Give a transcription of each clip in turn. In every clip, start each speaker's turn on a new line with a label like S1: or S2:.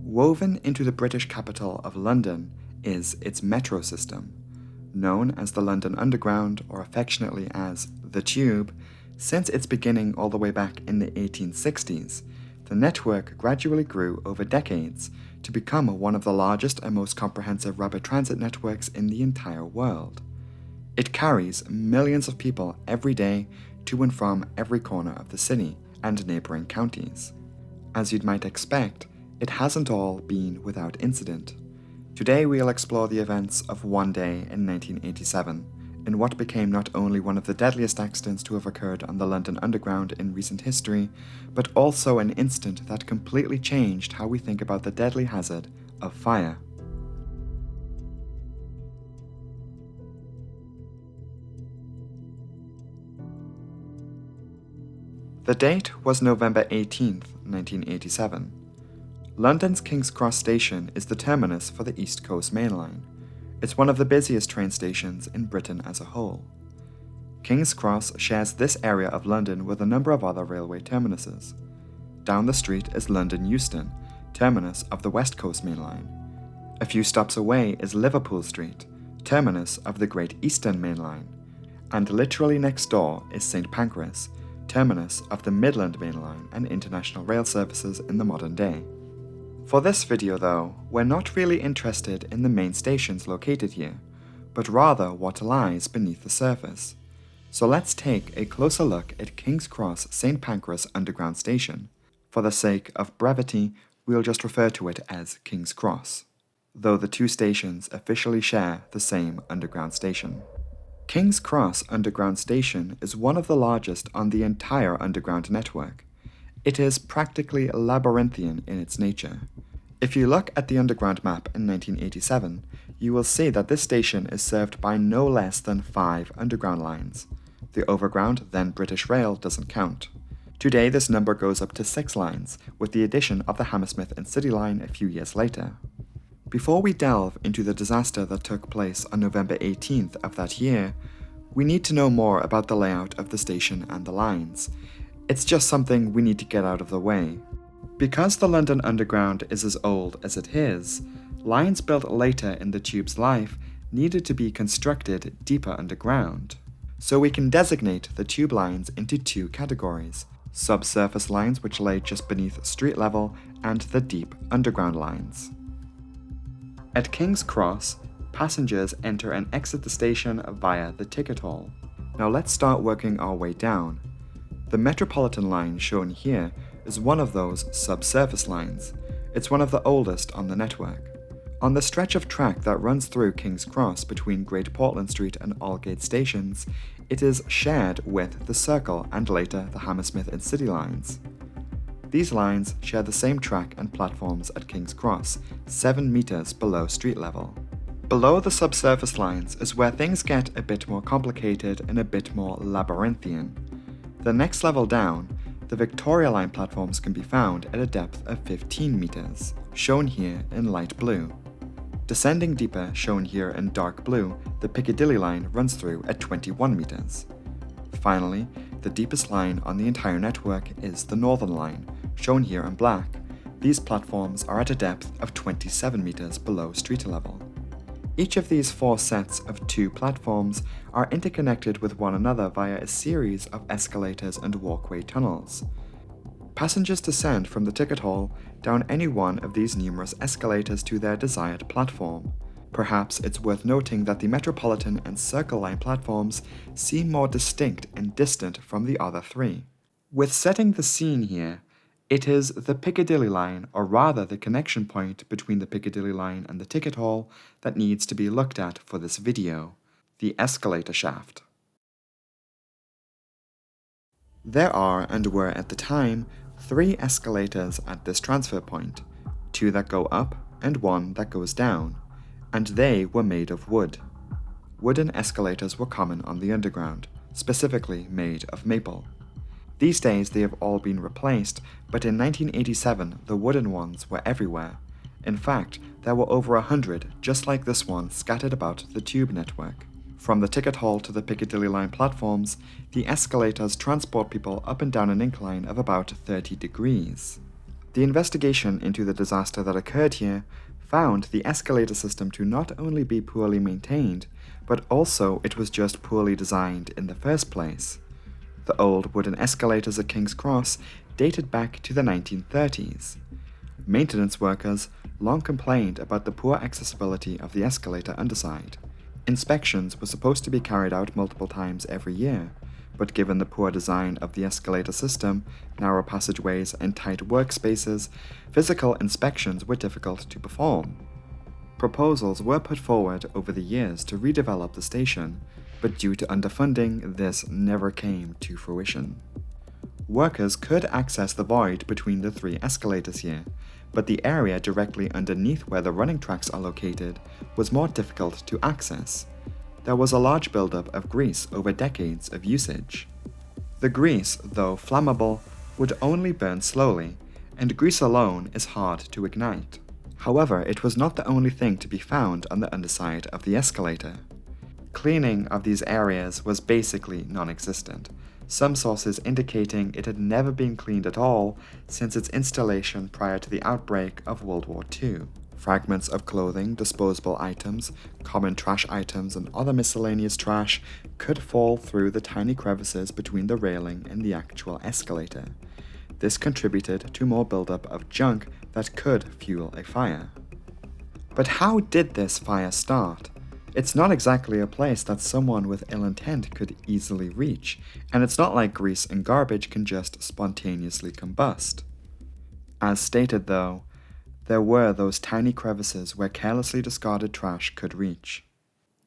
S1: Woven into the British capital of London is its metro system. Known as the London Underground, or affectionately as the Tube, since its beginning all the way back in the 1860s, the network gradually grew over decades to become one of the largest and most comprehensive rapid transit networks in the entire world. It carries millions of people every day to and from every corner of the city and neighboring counties. As you'd might expect, it hasn't all been without incident. Today we'll explore the events of one day in 1987, in what became not only one of the deadliest accidents to have occurred on the London Underground in recent history, but also an incident that completely changed how we think about the deadly hazard of fire. The date was November 18, 1987. London's King's Cross station is the terminus for the East Coast Main Line. It's one of the busiest train stations in Britain as a whole. King's Cross shares this area of London with a number of other railway terminuses. Down the street is London Euston, terminus of the West Coast Main Line. A few stops away is Liverpool Street, terminus of the Great Eastern Main Line. And literally next door is St Pancras, terminus of the Midland Main Line and international rail services in the modern day. For this video though, we're not really interested in the main stations located here, but rather what lies beneath the surface. So let's take a closer look at King's Cross St Pancras Underground Station. For the sake of brevity, we'll just refer to it as King's Cross, though the two stations officially share the same underground station. King's Cross Underground Station is one of the largest on the entire underground network. It is practically labyrinthian in its nature. If you look at the underground map in 1987, you will see that this station is served by no less than 5 underground lines. The overground, then British Rail, doesn't count. Today this number goes up to 6 lines, with the addition of the Hammersmith and City Line a few years later. Before we delve into the disaster that took place on November 18th of that year, we need to know more about the layout of the station and the lines. It's just something we need to get out of the way. Because the London Underground is as old as it is, lines built later in the tube's life needed to be constructed deeper underground. So we can designate the tube lines into 2 categories: subsurface lines which lay just beneath street level and the deep underground lines. At King's Cross, passengers enter and exit the station via the ticket hall. Now let's start working our way down. The Metropolitan Line shown here is one of those subsurface lines. It's one of the oldest on the network. On the stretch of track that runs through King's Cross between Great Portland Street and Aldgate stations, it is shared with the Circle and later the Hammersmith and City lines. These lines share the same track and platforms at King's Cross, 7 meters below street level. Below the subsurface lines is where things get a bit more complicated and a bit more labyrinthian. The next level down, the Victoria Line platforms can be found at a depth of 15 meters, shown here in light blue. Descending deeper, shown here in dark blue, the Piccadilly Line runs through at 21 meters. Finally, the deepest line on the entire network is the Northern Line, shown here in black. These platforms are at a depth of 27 meters below street level. Each of these 4 sets of 2 platforms are interconnected with one another via a series of escalators and walkway tunnels. Passengers descend from the ticket hall down any one of these numerous escalators to their desired platform. Perhaps it's worth noting that the Metropolitan and Circle Line platforms seem more distinct and distant from the other 3. With setting the scene here, it is the Piccadilly Line, or rather the connection point between the Piccadilly Line and the ticket hall, that needs to be looked at for this video: the escalator shaft. There are, and were at the time, 3 escalators at this transfer point, 2 that go up and 1 that goes down, and they were made of wood. Wooden escalators were common on the underground, specifically made of maple. These days they have all been replaced, but in 1987 the wooden ones were everywhere. In fact, there were over 100 just like this one scattered about the tube network. From the ticket hall to the Piccadilly Line platforms, the escalators transport people up and down an incline of about 30 degrees. The investigation into the disaster that occurred here found the escalator system to not only be poorly maintained, but also it was just poorly designed in the first place. The old wooden escalators at King's Cross dated back to the 1930s. Maintenance workers long complained about the poor accessibility of the escalator underside. Inspections were supposed to be carried out multiple times every year, but given the poor design of the escalator system, narrow passageways, and tight workspaces, physical inspections were difficult to perform. Proposals were put forward over the years to redevelop the station, but due to underfunding, this never came to fruition. Workers could access the void between the three escalators here, but the area directly underneath where the running tracks are located was more difficult to access. There was a large buildup of grease over decades of usage. The grease, though flammable, would only burn slowly, and grease alone is hard to ignite. However, it was not the only thing to be found on the underside of the escalator. Cleaning of these areas was basically non-existent, some sources indicating it had never been cleaned at all since its installation prior to the outbreak of World War II. Fragments of clothing, disposable items, common trash items, and other miscellaneous trash could fall through the tiny crevices between the railing and the actual escalator. This contributed to more buildup of junk that could fuel a fire. But how did this fire start? It's not exactly a place that someone with ill intent could easily reach, and it's not like grease and garbage can just spontaneously combust. As stated though, there were those tiny crevices where carelessly discarded trash could reach.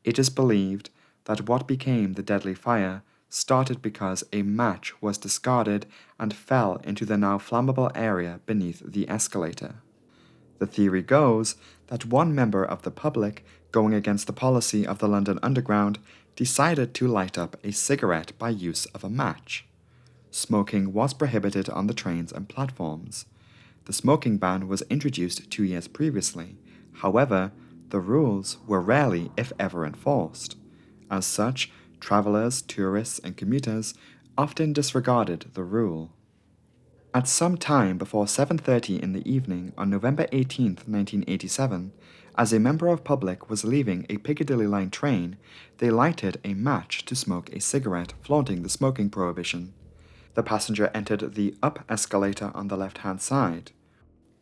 S1: It is believed that what became the deadly fire started because a match was discarded and fell into the now flammable area beneath the escalator. The theory goes that one member of the public, going against the policy of the London Underground, decided to light up a cigarette by use of a match. Smoking was prohibited on the trains and platforms. The smoking ban was introduced 2 years previously. However, the rules were rarely, if ever, enforced. As such, travelers, tourists, and commuters often disregarded the rule. At some time before 7:30 in the evening on November 18, 1987, as a member of public was leaving a Piccadilly Line train, they lighted a match to smoke a cigarette, flaunting the smoking prohibition. The passenger entered the up escalator on the left-hand side.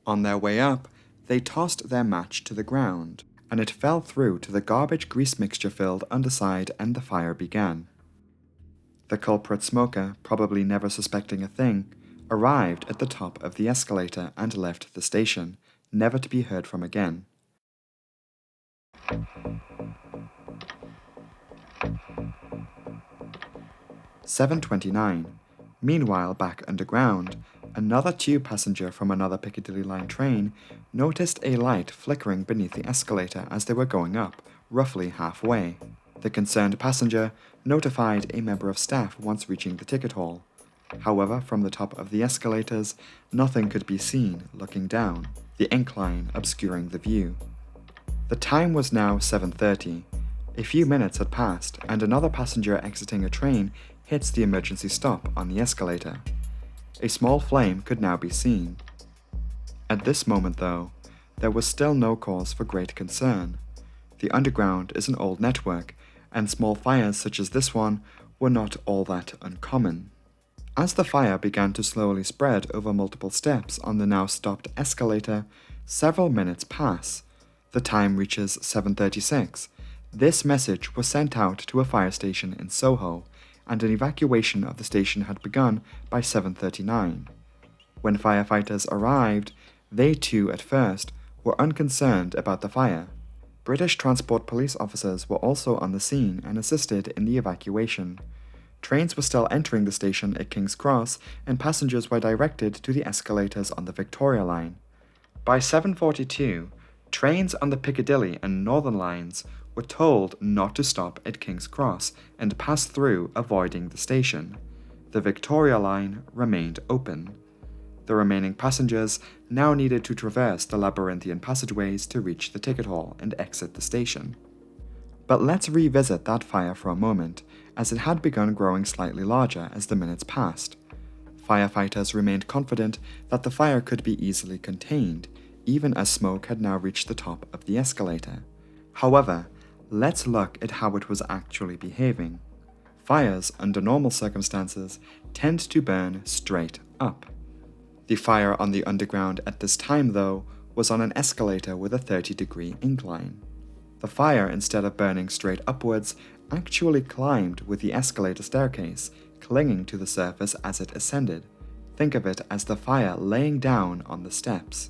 S1: On their way up, they tossed their match to the ground, and it fell through to the garbage grease mixture-filled underside, and the fire began. The culprit smoker, probably never suspecting a thing, arrived at the top of the escalator and left the station, never to be heard from again. "7:29. Meanwhile, back underground, another tube passenger from another Piccadilly Line train noticed a light flickering beneath the escalator as they were going up, roughly halfway. The concerned passenger notified a member of staff once reaching the ticket hall. However, from the top of the escalators, nothing could be seen looking down, the incline obscuring the view. The time was now 7:30. A few minutes had passed, and another passenger exiting a train hits the emergency stop on the escalator. A small flame could now be seen. At this moment, though, there was still no cause for great concern. The Underground is an old network, and small fires such as this one were not all that uncommon. As the fire began to slowly spread over multiple steps on the now stopped escalator, several minutes pass. The time reaches 7:36. This message was sent out to a fire station in Soho, and an evacuation of the station had begun by 7:39. When firefighters arrived, they too at first were unconcerned about the fire. British Transport Police officers were also on the scene and assisted in the evacuation. Trains were still entering the station at King's Cross, and passengers were directed to the escalators on the Victoria Line. By 7:42, trains on the Piccadilly and Northern lines were told not to stop at King's Cross and pass through, avoiding the station. The Victoria Line remained open. The remaining passengers now needed to traverse the labyrinthian passageways to reach the ticket hall and exit the station. But let's revisit that fire for a moment, as it had begun growing slightly larger as the minutes passed. Firefighters remained confident that the fire could be easily contained, even as smoke had now reached the top of the escalator. However, let's look at how it was actually behaving. Fires, under normal circumstances, tend to burn straight up. The fire on the underground at this time, though, was on an escalator with a 30-degree incline. The fire, instead of burning straight upwards, actually climbed with the escalator staircase, clinging to the surface as it ascended. Think of it as the fire laying down on the steps.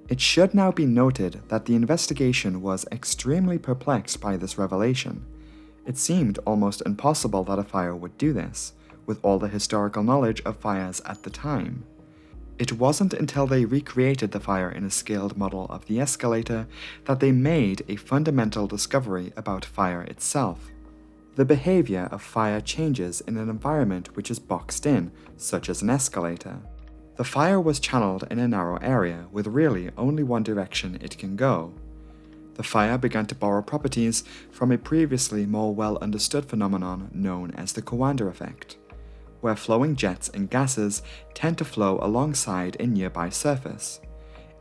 S1: It should now be noted that the investigation was extremely perplexed by this revelation. It seemed almost impossible that a fire would do this, with all the historical knowledge of fires at the time. It wasn't until they recreated the fire in a scaled model of the escalator that they made a fundamental discovery about fire itself. The behavior of fire changes in an environment which is boxed in, such as an escalator. The fire was channeled in a narrow area with really only one direction it can go. The fire began to borrow properties from a previously more well-understood phenomenon known as the Coanda effect, where flowing jets and gases tend to flow alongside a nearby surface.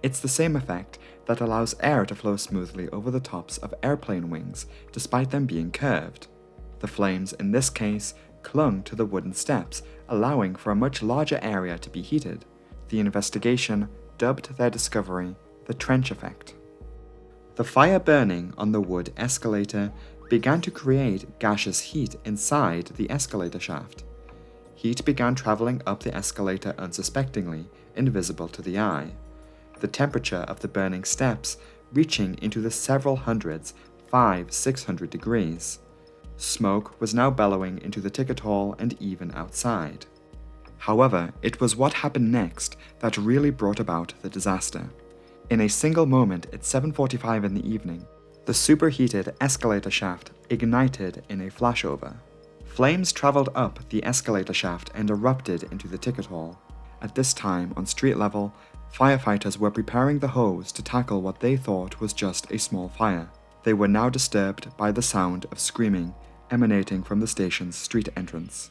S1: It's the same effect that allows air to flow smoothly over the tops of airplane wings, despite them being curved. The flames, in this case, clung to the wooden steps, allowing for a much larger area to be heated. The investigation dubbed their discovery the trench effect. The fire burning on the wood escalator began to create gaseous heat inside the escalator shaft. Heat began traveling up the escalator unsuspectingly, invisible to the eye. The temperature of the burning steps reaching into the several hundreds, 500–600 degrees. Smoke was now bellowing into the ticket hall and even outside. However, it was what happened next that really brought about the disaster. In a single moment at 7:45 in the evening, the superheated escalator shaft ignited in a flashover. Flames traveled up the escalator shaft and erupted into the ticket hall. At this time, on street level, firefighters were preparing the hose to tackle what they thought was just a small fire. They were now disturbed by the sound of screaming emanating from the station's street entrance.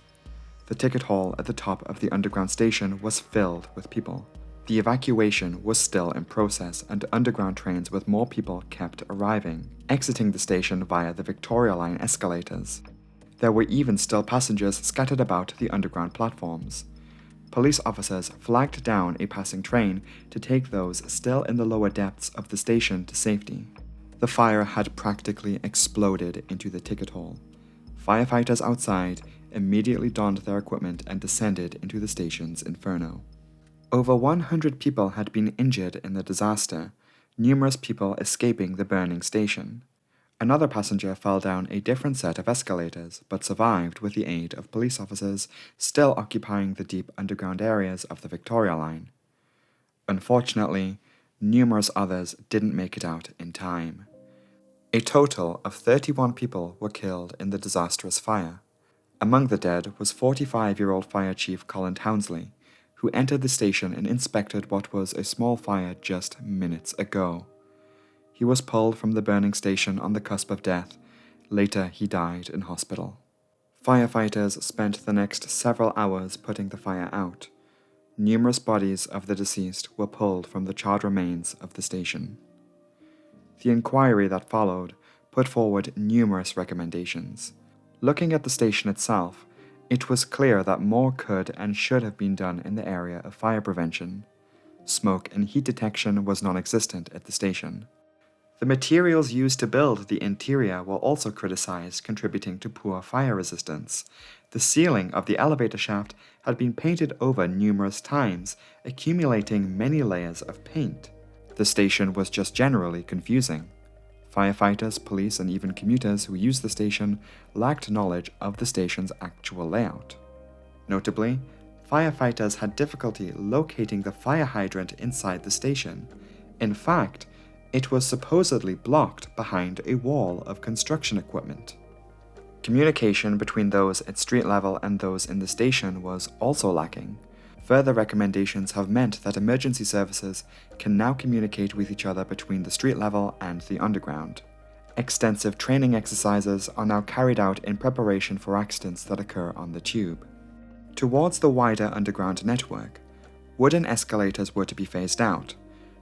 S1: The ticket hall at the top of the underground station was filled with people. The evacuation was still in process, and underground trains with more people kept arriving, exiting the station via the Victoria Line escalators. There were even still passengers scattered about the underground platforms. Police officers flagged down a passing train to take those still in the lower depths of the station to safety. The fire had practically exploded into the ticket hall. Firefighters outside immediately donned their equipment and descended into the station's inferno. Over 100 people had been injured in the disaster, numerous people escaping the burning station. Another passenger fell down a different set of escalators, but survived with the aid of police officers still occupying the deep underground areas of the Victoria Line. Unfortunately, numerous others didn't make it out in time. A total of 31 people were killed in the disastrous fire. Among the dead was 45-year-old Fire Chief Colin Townsley, who entered the station and inspected what was a small fire just minutes ago. He was pulled from the burning station on the cusp of death. Later, he died in hospital. Firefighters spent the next several hours putting the fire out. Numerous bodies of the deceased were pulled from the charred remains of the station. The inquiry that followed put forward numerous recommendations. Looking at the station itself, it was clear that more could and should have been done in the area of fire prevention. Smoke and heat detection was non-existent at the station. The materials used to build the interior were also criticized, contributing to poor fire resistance. The ceiling of the elevator shaft had been painted over numerous times, accumulating many layers of paint. The station was just generally confusing. Firefighters, police, and even commuters who used the station lacked knowledge of the station's actual layout. Notably, firefighters had difficulty locating the fire hydrant inside the station. In fact, it was supposedly blocked behind a wall of construction equipment. Communication between those at street level and those in the station was also lacking. Further recommendations have meant that emergency services can now communicate with each other between the street level and the underground. Extensive training exercises are now carried out in preparation for accidents that occur on the tube. Towards the wider underground network, wooden escalators were to be phased out.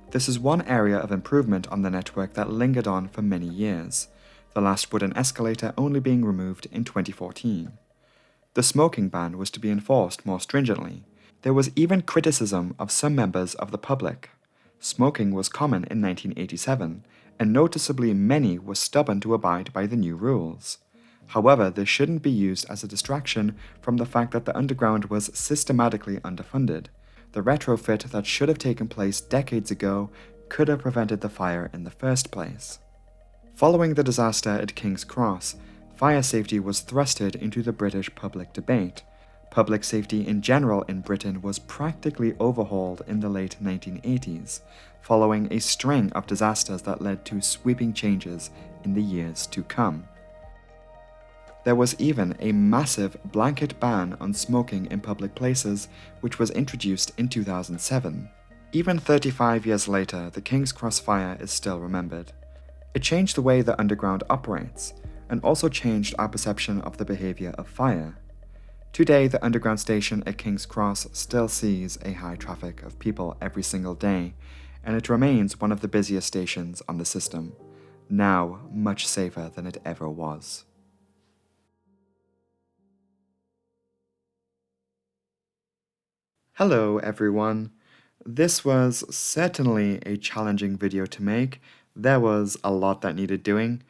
S1: This is one area of improvement on the network that lingered on for many years, the last wooden escalator only being removed in 2014. The smoking ban was to be enforced more stringently. There was even criticism of some members of the public. Smoking was common in 1987, and noticeably many were stubborn to abide by the new rules. However, this shouldn't be used as a distraction from the fact that the underground was systematically underfunded. The retrofit that should have taken place decades ago could have prevented the fire in the first place. Following the disaster at King's Cross, fire safety was thrusted into the British public debate. Public safety in general in Britain was practically overhauled in the late 1980s, following a string of disasters that led to sweeping changes in the years to come. There was even a massive blanket ban on smoking in public places, which was introduced in 2007. Even 35 years later, the King's Cross fire is still remembered. It changed the way the underground operates, and also changed our perception of the behavior of fire. Today, the underground station at King's Cross still sees a high traffic of people every single day, and it remains one of the busiest stations on the system, now much safer than it ever was. Hello everyone. This was certainly a challenging video to make. There was a lot that needed doing.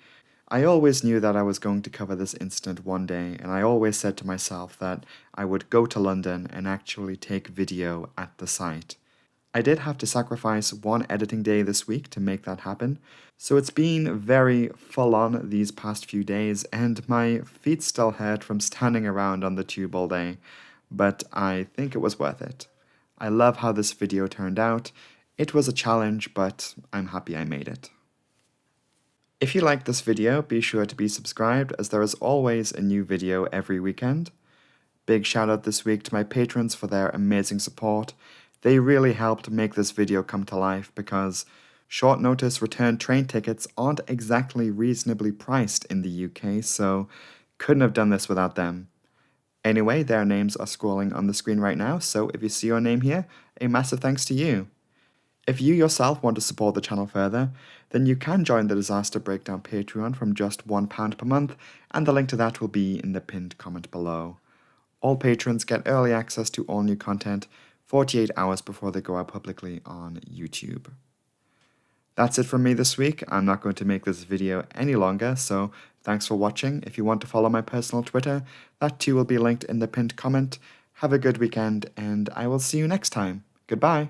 S1: I always knew that I was going to cover this incident one day, and I always said to myself that I would go to London and actually take video at the site. I did have to sacrifice one editing day this week to make that happen, so it's been very full on these past few days, and my feet still hurt from standing around on the tube all day, but I think it was worth it. I love how this video turned out. It was a challenge, but I'm happy I made it. If you liked this video, be sure to be subscribed, as there is always a new video every weekend. Big shout out this week to my patrons for their amazing support. They really helped make this video come to life, because short notice return train tickets aren't exactly reasonably priced in the UK, so couldn't have done this without them. Anyway, their names are scrolling on the screen right now, so if you see your name here, a massive thanks to you. If you yourself want to support the channel further, then you can join the Disaster Breakdown Patreon from just £1 per month, and the link to that will be in the pinned comment below. All patrons get early access to all new content 48 hours before they go out publicly on YouTube. That's it from me this week. I'm not going to make this video any longer, so thanks for watching. If you want to follow my personal Twitter, that too will be linked in the pinned comment. Have a good weekend, and I will see you next time. Goodbye.